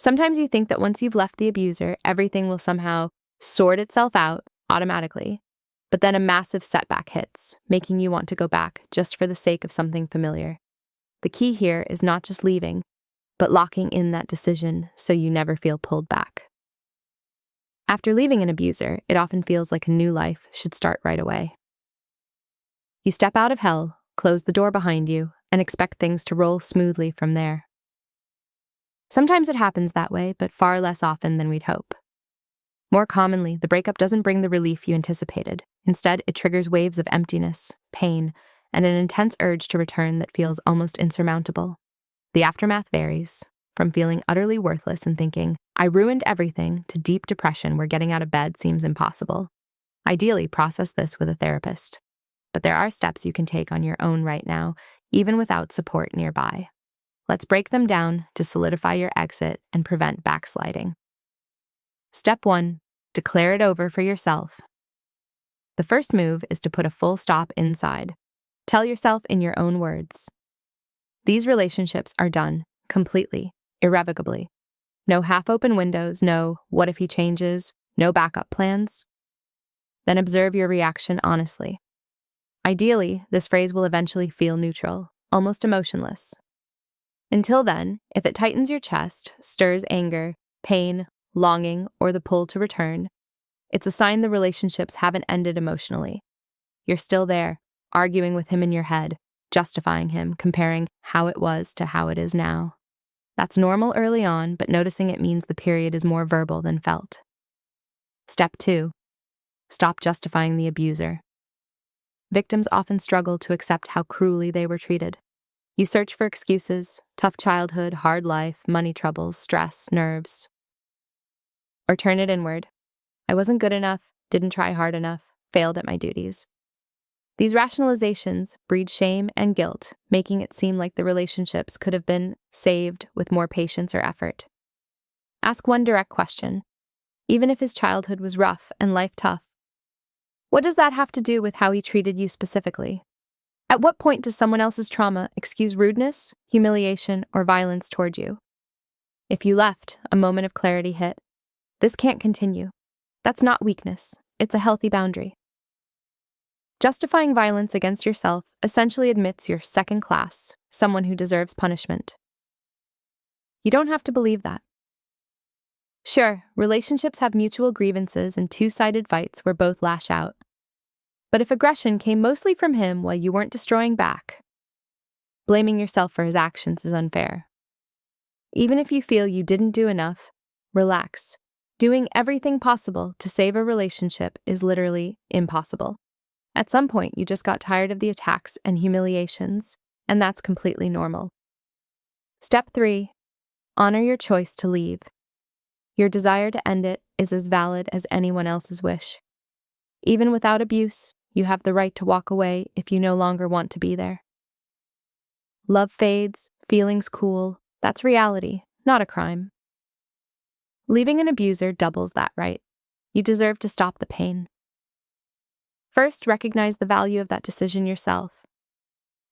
Sometimes you think that once you've left the abuser, everything will somehow sort itself out automatically. But then a massive setback hits, making you want to go back just for the sake of something familiar. The key here is not just leaving, but locking in that decision so you never feel pulled back. After leaving an abuser, it often feels like a new life should start right away. You step out of hell, close the door behind you, and expect things to roll smoothly from there. Sometimes it happens that way, but far less often than we'd hope. More commonly, the breakup doesn't bring the relief you anticipated. Instead, it triggers waves of emptiness, pain, and an intense urge to return that feels almost insurmountable. The aftermath varies, from feeling utterly worthless and thinking, I ruined everything, to deep depression where getting out of bed seems impossible. Ideally, process this with a therapist. But there are steps you can take on your own right now, even without support nearby. Let's break them down to solidify your exit and prevent backsliding. Step 1. Declare it over for yourself. The first move is to put a full stop inside. Tell yourself in your own words. These relationships are done, completely, irrevocably. No half-open windows, no what if he changes, no backup plans. Then observe your reaction honestly. Ideally, this phrase will eventually feel neutral, almost emotionless. Until then, if it tightens your chest, stirs anger, pain, longing, or the pull to return, it's a sign the relationships haven't ended emotionally. You're still there, arguing with him in your head, justifying him, comparing how it was to how it is now. That's normal early on, but noticing it means the period is more verbal than felt. Step 2. Stop justifying the abuser. Victims often struggle to accept how cruelly they were treated. You search for excuses: tough childhood, hard life, money troubles, stress, nerves. Or turn it inward. I wasn't good enough, didn't try hard enough, failed at my duties. These rationalizations breed shame and guilt, making it seem like the relationships could have been saved with more patience or effort. Ask one direct question. Even if his childhood was rough and life tough, what does that have to do with how he treated you specifically? At what point does someone else's trauma excuse rudeness, humiliation, or violence toward you? If you left, a moment of clarity hit. This can't continue. That's not weakness. It's a healthy boundary. Justifying violence against yourself essentially admits you're second class, someone who deserves punishment. You don't have to believe that. Sure, relationships have mutual grievances and two-sided fights where both lash out. But if aggression came mostly from him while you weren't destroying back, blaming yourself for his actions is unfair. Even if you feel you didn't do enough, relax. Doing everything possible to save a relationship is literally impossible. At some point, you just got tired of the attacks and humiliations, and that's completely normal. Step 3. Honor your choice to leave. Your desire to end it is as valid as anyone else's wish. Even without abuse, you have the right to walk away if you no longer want to be there. Love fades, feelings cool. That's reality, not a crime. Leaving an abuser doubles that right. You deserve to stop the pain. First, recognize the value of that decision yourself,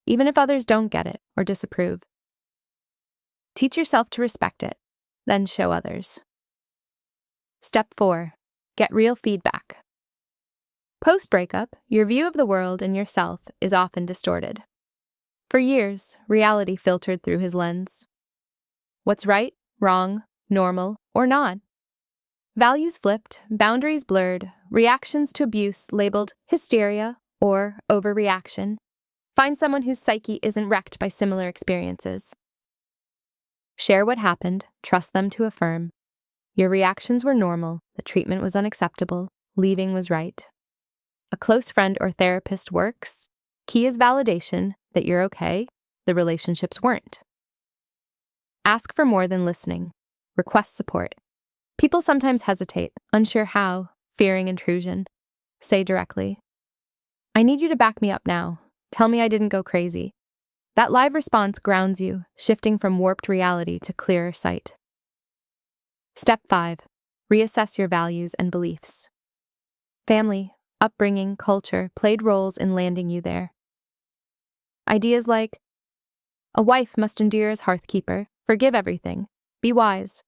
even if others don't get it or disapprove. Teach yourself to respect it, then show others. Step 4. Get real feedback. Post-breakup, your view of the world and yourself is often distorted. For years, reality filtered through his lens. What's right, wrong, normal, or not? Values flipped, boundaries blurred, reactions to abuse labeled hysteria or overreaction. Find someone whose psyche isn't wrecked by similar experiences. Share what happened, trust them to affirm. Your reactions were normal, the treatment was unacceptable, leaving was right. A close friend or therapist works. Key is validation that you're okay, the relationships weren't. Ask for more than listening. Request support. People sometimes hesitate, unsure how, fearing intrusion. Say directly, I need you to back me up now. Tell me I didn't go crazy. That live response grounds you, shifting from warped reality to clearer sight. Step 5. Reassess your values and beliefs. Family, upbringing, culture played roles in landing you there. Ideas like, a wife must endure as hearthkeeper, forgive everything, be wise,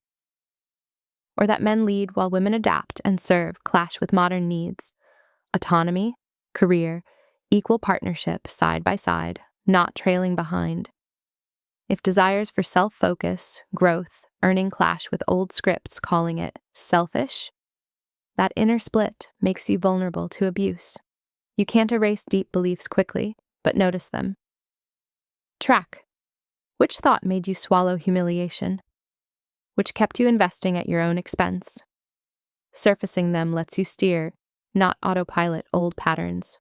or that men lead while women adapt and serve clash with modern needs. Autonomy, career, equal partnership side by side, not trailing behind. If desires for self-focus, growth, earning clash with old scripts calling it selfish, that inner split makes you vulnerable to abuse. You can't erase deep beliefs quickly, but notice them. Track. Which thought made you swallow humiliation? Which kept you investing at your own expense? Surfacing them lets you steer, not autopilot old patterns.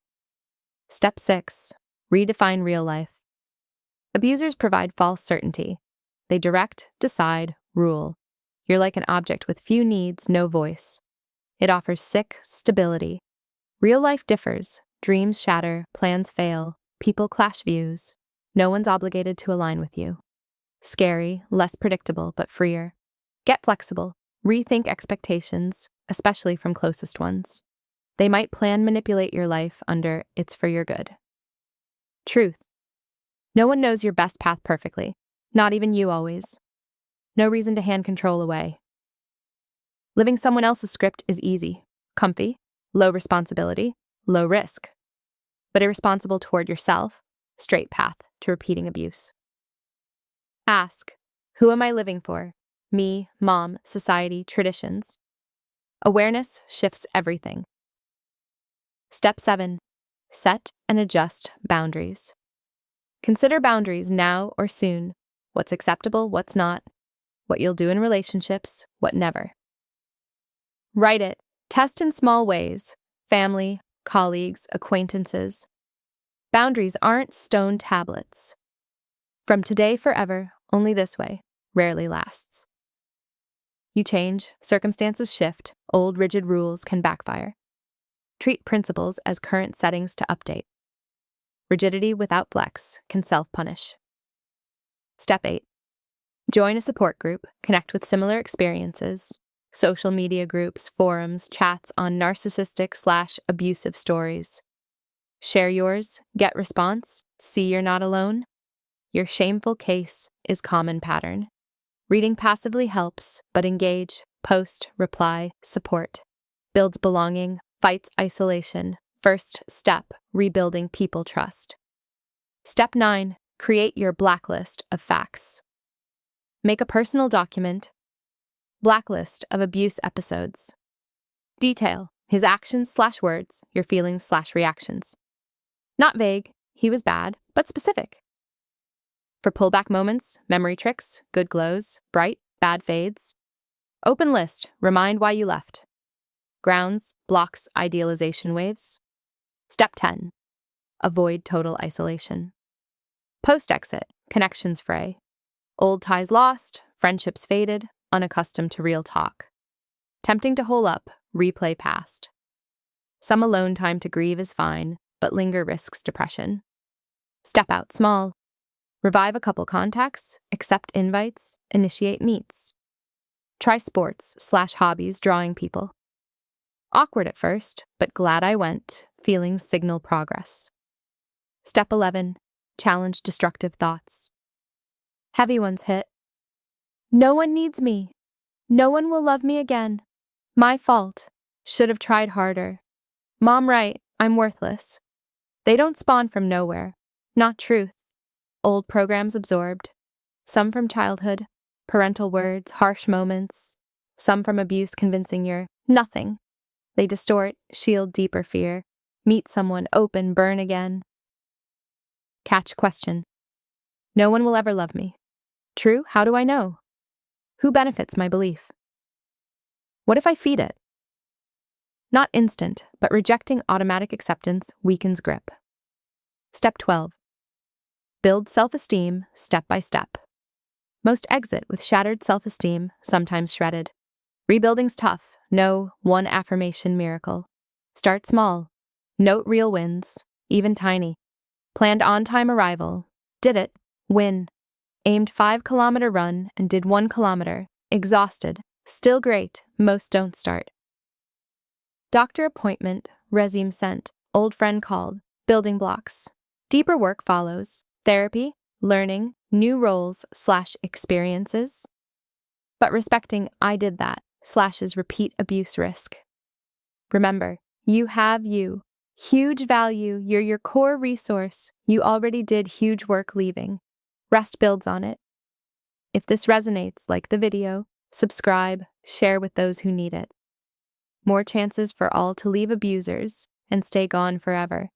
Step 6. Redefine real life. Abusers provide false certainty. They direct, decide, rule. You're like an object with few needs, no voice. It offers sick stability. Real life differs. Dreams shatter, plans fail, people clash views. No one's obligated to align with you. Scary, less predictable, but freer. Get flexible. Rethink expectations, especially from closest ones. They might manipulate your life under "it's for your good." Truth. No one knows your best path perfectly. Not even you always. No reason to hand control away. Living someone else's script is easy, comfy, low responsibility, low risk. But irresponsible toward yourself, straight path to repeating abuse. Ask, who am I living for? Me, mom, society, traditions. Awareness shifts everything. Step 7. Set and adjust boundaries. Consider boundaries now or soon. What's acceptable, what's not. What you'll do in relationships, what never. Write it. Test in small ways. Family, colleagues, acquaintances. Boundaries aren't stone tablets. From today forever, only this way, rarely lasts. You change, circumstances shift, old rigid rules can backfire. Treat principles as current settings to update. Rigidity without flex can self-punish. Step 8. Join a support group, connect with similar experiences. Social media groups, forums, chats on narcissistic/abusive stories. Share yours, get response, see you're not alone. Your shameful case is common pattern. Reading passively helps, but engage, post, reply, support. Builds belonging, fights isolation. First step, rebuilding people trust. Step 9, create your blacklist of facts. Make a personal document. Blacklist of abuse episodes. Detail his actions/words, your feelings/reactions. Not vague, he was bad, but specific. For pullback moments, memory tricks, good glows, bright, bad fades. Open list, remind why you left. Grounds, blocks, idealization waves. Step 10. Avoid total isolation. Post-exit, connections fray. Old ties lost, friendships faded, unaccustomed to real talk. Tempting to hole up, replay past. Some alone time to grieve is fine, but linger risks depression. Step out small. Revive a couple contacts, accept invites, initiate meets. Try sports/hobbies drawing people. Awkward at first, but glad I went, feelings signal progress. Step 11. Challenge destructive thoughts. Heavy ones hit. No one needs me. No one will love me again. My fault. Should have tried harder. Mom right, I'm worthless. They don't spawn from nowhere. Not truth. Old programs absorbed. Some from childhood, parental words, harsh moments. Some from abuse convincing you're nothing. They distort, shield deeper fear. Meet someone, open, burn again. Catch question. No one will ever love me. True, how do I know? Who benefits my belief? What if I feed it? Not instant, but rejecting automatic acceptance weakens grip. Step 12. Build self-esteem step by step. Most exit with shattered self-esteem, sometimes shredded. Rebuilding's tough, no one affirmation miracle. Start small. Note real wins, even tiny. Planned on-time arrival. Did it. Win. Aimed 5-kilometer run and did 1 kilometer. Exhausted. Still great. Most don't start. Doctor appointment. Resume sent. Old friend called. Building blocks. Deeper work follows. Therapy. Learning. New roles/experiences. But respecting I did that slashes repeat abuse risk. Remember, you have you. Huge value, you're your core resource. You already did huge work leaving. Rest builds on it. If this resonates, like the video, subscribe, share with those who need it. More chances for all to leave abusers and stay gone forever.